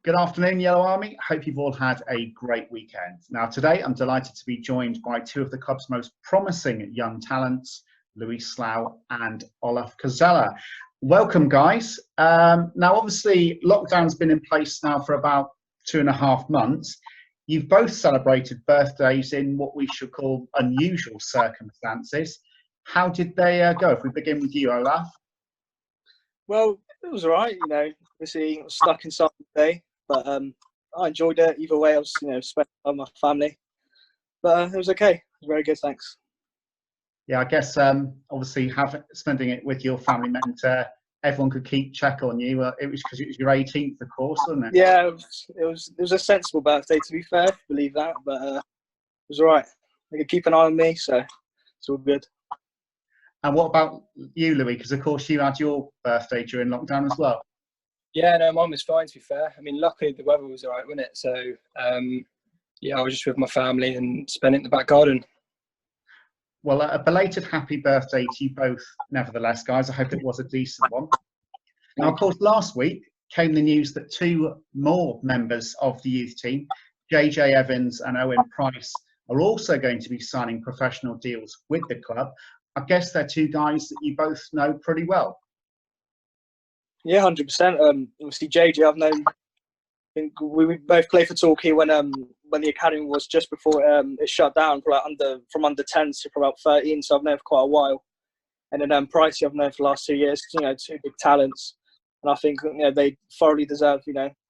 Good afternoon, Yellow Army. Hope you've all had a great weekend. Now, today I'm delighted to be joined by two of the club's most promising young talents, Louie, Slough and Olaf, Koszela. Welcome, guys. Now, obviously, lockdown's been in place now for about 2.5 months. You've both celebrated birthdays in what we should call unusual circumstances. How did they go? If we begin with you, Olaf. Well, it was all right, obviously I was stuck inside the day, but I enjoyed it. Either way, I was, spent with my family. But it was okay. It was very good, thanks. Yeah, I guess obviously spending it with your family meant everyone could keep check on you. It was because it was your 18th, of course, wasn't it? Yeah, it was a sensible birthday, to be fair, believe that. But it was all right. They could keep an eye on me, so it's all good. And what about you, Louie? Because, of course, you had your birthday during lockdown as well. Yeah, no, mine was fine, to be fair. I mean, luckily the weather was all right, wasn't it? So, yeah, I was just with my family and spent it in the back garden. Well, a belated happy birthday to you both, nevertheless, guys. I hope it was a decent one. Now, of course, last week came the news that two more members of the youth team, JJ Evans and Owen Price, are also going to be signing professional deals with the club. I guess they're two guys that you both know pretty well. Yeah, 100%. Obviously, JJ, I've known. I think we both played for Torquay when the academy was just before it shut down, from under 10s to about 13. So I've known for quite a while. And then Pricey, I've known for the last 2 years. Two big talents, and I think they thoroughly deserve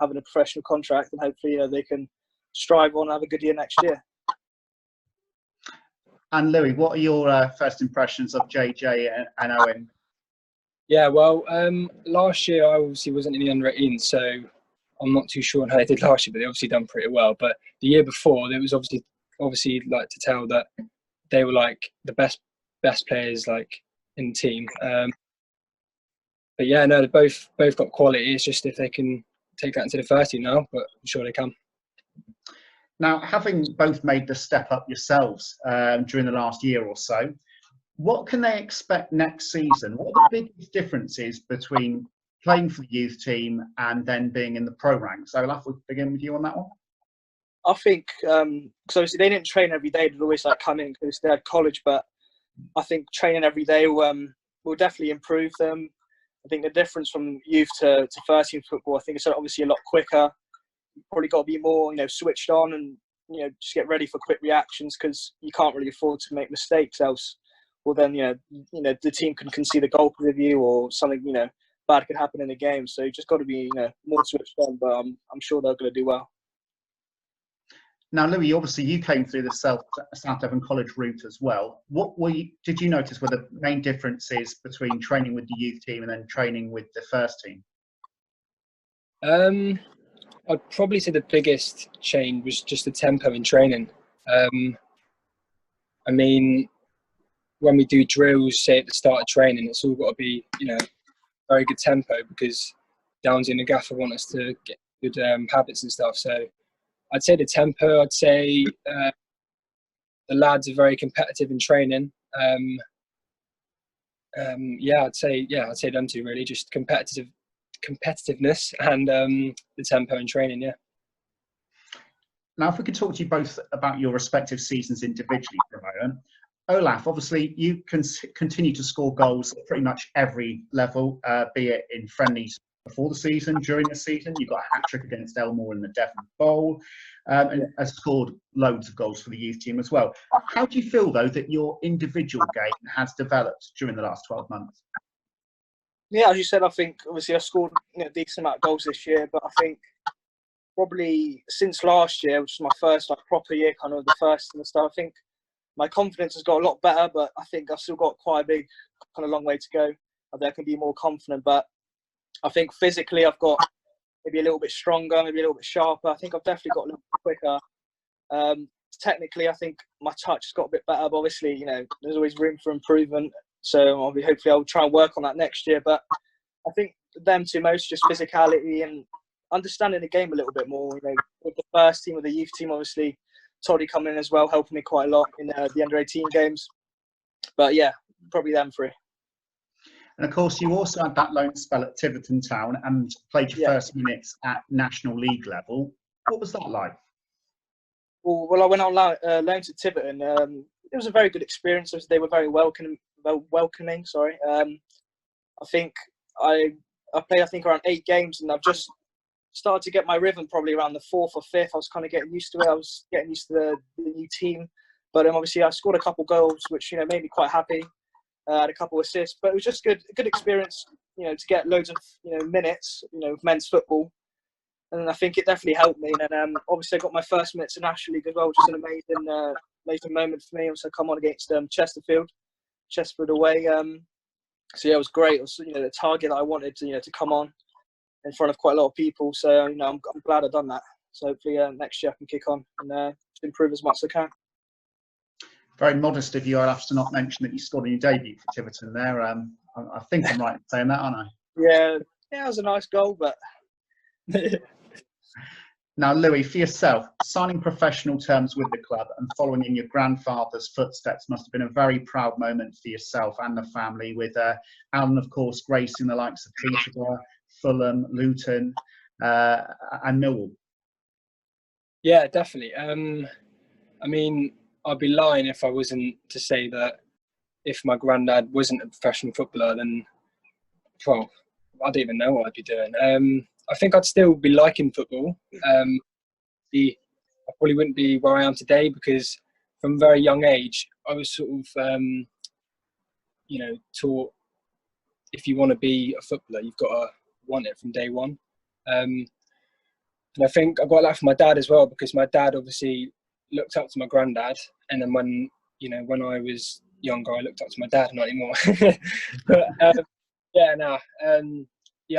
having a professional contract, and hopefully they can strive on and have a good year next year. And Louie, what are your first impressions of JJ and Owen? Yeah, well, last year I obviously wasn't in the under-18, so I'm not too sure on how they did last year, but they obviously done pretty well. But the year before, there was obviously like to tell that they were like the best players like in the team. But yeah, no, they both got quality. It's just if they can take that into the first team now, but I'm sure they can. Now, having both made the step up yourselves during the last year or so, what can they expect next season? What are the biggest differences between playing for the youth team and then being in the pro ranks? So, Olaf, we'll begin with you on that one. I think, because obviously they didn't train every day. They'd always come in because they had college, but I think training every day will definitely improve them. I think the difference from youth to first team football, I think it's obviously a lot quicker. You've probably got to be more, switched on and, just get ready for quick reactions, because you can't really afford to make mistakes else. Well, then, the team can concede a goal with you, or something, bad could happen in the game. So you just got to be, more switched on, but I'm sure they're going to do well. Now, Louie, obviously you came through the South Devon College route as well. What did you notice were the main differences between training with the youth team and then training with the first team? I'd probably say the biggest change was just the tempo in training. I mean, when we do drills, say at the start of training, it's all got to be, very good tempo, because Downsy and the gaffer want us to get good habits and stuff. So I'd say the tempo. I'd say the lads are very competitive in training. I'd say them two really, just competitiveness and the tempo in training. Yeah. Now, if we could talk to you both about your respective seasons individually for a moment. Olaf, obviously you can continue to score goals at pretty much every level, be it in friendlies before the season, during the season. You've got a hat-trick against Elmore in the Devon Bowl, and has scored loads of goals for the youth team as well. How do you feel, though, that your individual game has developed during the last 12 months? Yeah, as you said, I think obviously I scored a decent amount of goals this year, but I think probably since last year, which was my first proper year, kind of the first and stuff, I think my confidence has got a lot better, but I think I've still got quite a big, kind of long way to go. I think I can be more confident, but I think physically I've got maybe a little bit stronger, maybe a little bit sharper. I think I've definitely got a little bit quicker. Technically, I think my touch has got a bit better, but obviously, there's always room for improvement. So hopefully I'll try and work on that next year. But I think them two most, just physicality and understanding the game a little bit more. With the first team, with the youth team, obviously Toddy coming in as well, helping me quite a lot in the under-18 games. But yeah, probably them three. And of course, you also had that loan spell at Tiverton Town and played your first minutes at National League level. What was that like? Well, I went on loan to Tiverton. It was a very good experience. They were very welcoming. Sorry. I think I played, I think, around 8 games, and I've just started to get my rhythm probably around the 4th or 5th. I was kind of getting used to it. I was getting used to the new team. But obviously, I scored a couple goals, which made me quite happy. I had a couple assists, but it was just a good experience, to get loads of minutes, with men's football. And I think it definitely helped me. And obviously, I got my first minutes in National League as well, which is an amazing moment for me. Also, come on against Chesterfield away. So yeah, it was great. It was the target that I wanted to come on in front of quite a lot of people. So I'm glad I've done that. So hopefully next year I can kick on and improve as much as I can. Very modest of you, Olaf, to not mention that you scored in your debut for Tiverton there. I think I'm right in saying that, aren't I? Yeah, it was a nice goal, but. Now, Louie, for yourself, signing professional terms with the club and following in your grandfather's footsteps must have been a very proud moment for yourself and the family, with Alan, of course, gracing the likes of Peterborough, Fulham, Luton, and Millwall. Yeah, definitely. I mean, I'd be lying if I wasn't to say that if my granddad wasn't a professional footballer, then, well, I don't even know what I'd be doing. I think I'd still be liking football. I probably wouldn't be where I am today because from a very young age, I was sort of, taught if you want to be a footballer, you've got to want it from day one. And I think I got that from my dad as well, because my dad obviously looked up to my granddad. And then when I was younger, I looked up to my dad, not anymore. But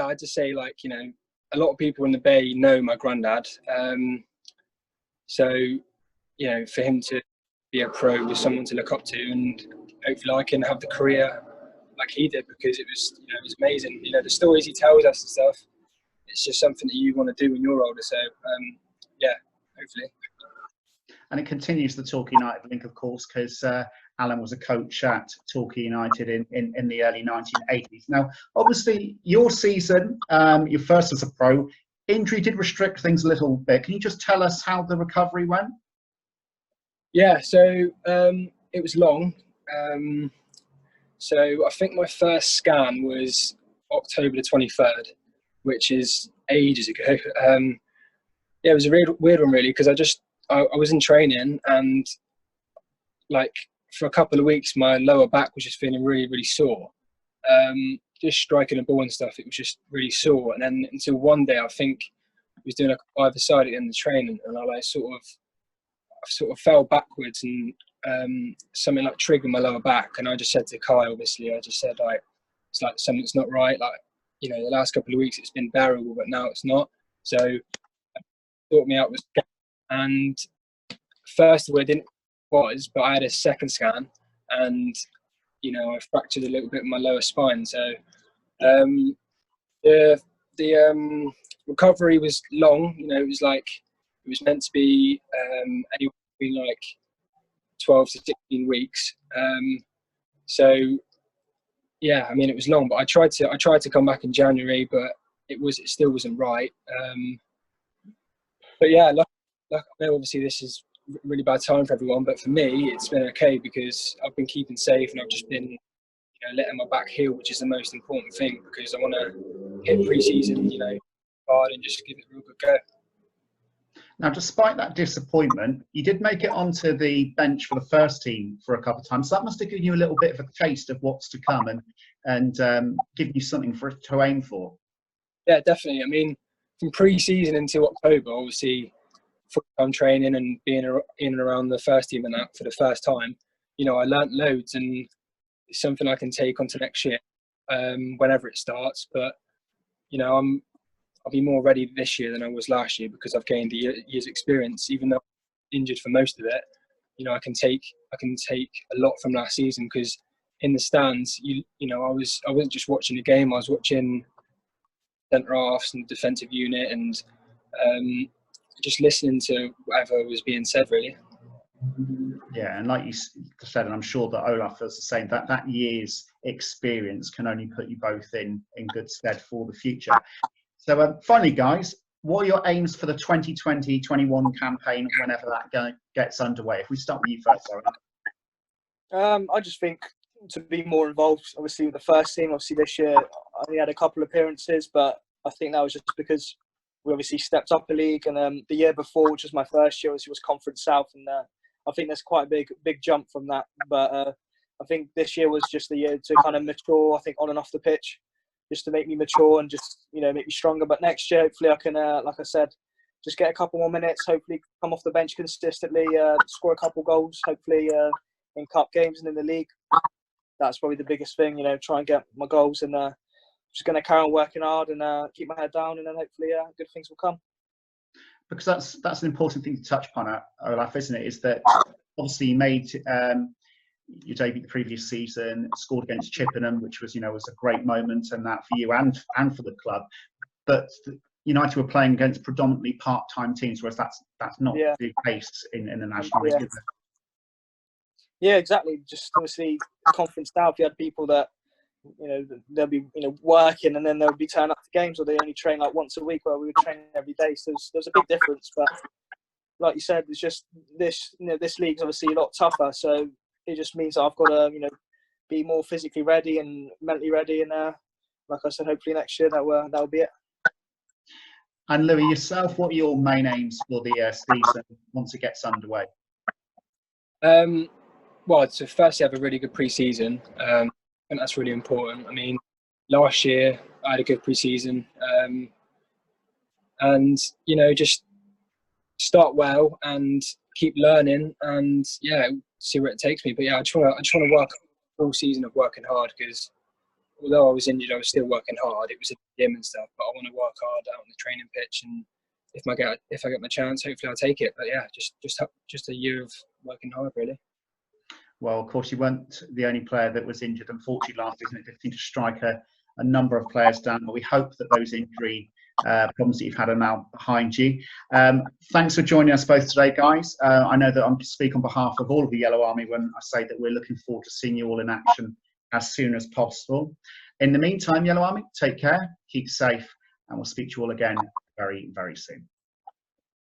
I'd just say, like, a lot of people in the Bay know my granddad. So, for him to be a pro was someone to look up to, and hopefully I can have the career like he did, because it was amazing. The stories he tells us and stuff, it's just something that you want to do when you're older. So, hopefully. And it continues the Torquay United link, of course, because Alan was a coach at Torquay United in the early 1980s. Now, obviously, your season, your first as a pro, injury did restrict things a little bit. Can you just tell us how the recovery went? Yeah, so it was long. So I think my first scan was October the 23rd, which is ages ago. It was a weird one, really, because I was in training, and like for a couple of weeks my lower back was just feeling really, really sore. Just striking a ball and stuff, it was just really sore. And then until one day, I think I was doing like either side at the end of the training, and I sort of fell backwards, and something like triggered my lower back. And I just said to Kai, obviously, I just said, like, it's like something's not right. Like, the last couple of weeks it's been bearable, but now it's not. So thought me out with, and first of all, but I had a second scan, and I fractured a little bit of my lower spine. So the recovery was long. It was meant to be anywhere between like 12 to 16 weeks. So yeah, I mean, it was long, but I tried to come back in January, but it still wasn't right. But yeah, I know obviously this is a really bad time for everyone, but for me, it's been okay because I've been keeping safe, and I've just been, letting my back heal, which is the most important thing, because I want to hit pre-season, hard and just give it a real good go. Now, despite that disappointment, you did make it onto the bench for the first team for a couple of times. So that must have given you a little bit of a taste of what's to come, and given you something to aim for. Yeah, definitely. I mean, from pre-season until October, obviously, full-time training and being in and around the first team and that for the first time, I learnt loads, and it's something I can take onto next year, whenever it starts. But I'll be more ready this year than I was last year, because I've gained a year's experience. Even though I'm injured for most of it, I can take a lot from last season, because in the stands, I wasn't just watching the game. I was watching centre halves and defensive unit, and just listening to whatever was being said, really. Yeah, and like you said, and I'm sure that Olaf feels the same, that year's experience can only put you both in good stead for the future. So finally, guys, what are your aims for the 2020-21 campaign whenever that gets underway? If we start with you first, Olaf. I just think to be more involved, obviously, with the first team. Obviously, this year I only had a couple of appearances, but I think that was just because we obviously stepped up a league. And the year before, which was my first year, was Conference South, and I think there's quite a big jump from that. But I think this year was just the year to kind of mature, I think, on and off the pitch, just to make me mature and just, make me stronger. But next year, hopefully I can, like I said, just get a couple more minutes, hopefully come off the bench consistently, score a couple goals, hopefully in cup games and in the league. That's probably the biggest thing, try and get my goals, and just going to carry on working hard and keep my head down, and then hopefully good things will come. Because that's an important thing to touch upon, Olaf, isn't it? Is that obviously you made your debut the previous season, scored against Chippenham, which was was a great moment, and that for you and for the club. But United were playing against predominantly part-time teams, whereas that's not the case in the National League. Yeah, exactly. Just obviously, Conference South, you had people that they'll be working, and then they'll be turning up to games, or they only train like once a week, where we were training every day. So there's a big difference. But like you said, it's just this league's obviously a lot tougher. So it just means that I've got to be more physically ready and mentally ready. And like I said, hopefully next year that'll be it. And Louie, yourself, what are your main aims for the season once it gets underway? Well, to firstly have a really good pre-season. I think that's really important. I mean, last year I had a good pre-season, and just start well and keep learning, and see where it takes me. But I just want to work a full season of working hard, because although I was injured, I was still working hard. It was a gym and stuff, but I want to work hard out on the training pitch, and if I get my chance, hopefully I'll take it. But just a year of working hard, really. Well, of course, you weren't the only player that was injured, unfortunately, last season. It did seem to strike a number of players down, but we hope that those injury problems that you've had are now behind you. Thanks for joining us both today, guys. I know that I'm to speak on behalf of all of the Yellow Army when I say that we're looking forward to seeing you all in action as soon as possible. In the meantime, Yellow Army, take care, keep safe, and we'll speak to you all again very, very soon.